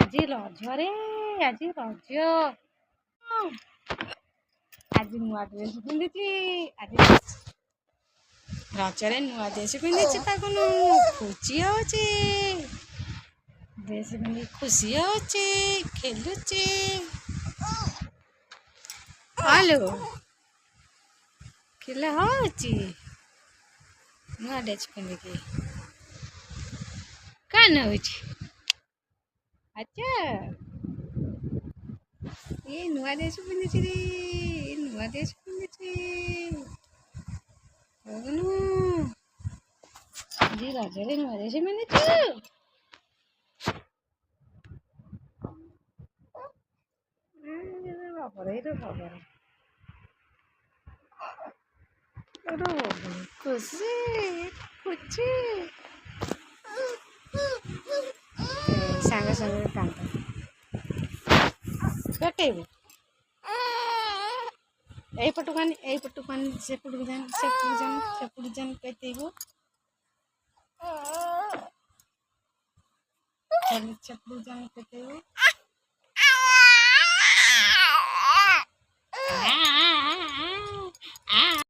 ଆଜି ରଜରେ ଆଜି ରଜ ଆଜି ନୂଆ ଡ୍ରେସ୍ ପିନ୍ଧିଛି। ଆଜି ରଜରେ ନୂଆ ଡ୍ରେସ୍ ପିନ୍ଧିଛି ତାକୁ ଖୁସି ହଉଛି। ଡ୍ରେସ୍ ପିନ୍ଧି ଖୁସି ହଉଛି, ଖେଲୁଛି। ହ୍ୟାଲୋ ଖେଳ ହଉଛି ନୂଆ ଡ୍ରେସ୍ ପିନ୍ଧିକି କ'ଣ ହଉଛି? ଆଚ୍ଛା ये नुआ देश पिंधिची रे नुआ देश पिंधिची ओगनु जी रजरे नुआ देश पिंधिची बाबरे रे बाबरे रो खुशी खुशी सांग संग कांत कटेबे এই পটুকান সেপুড়ু জান কইতেইবো সেপুড়ু জান কইতেইবো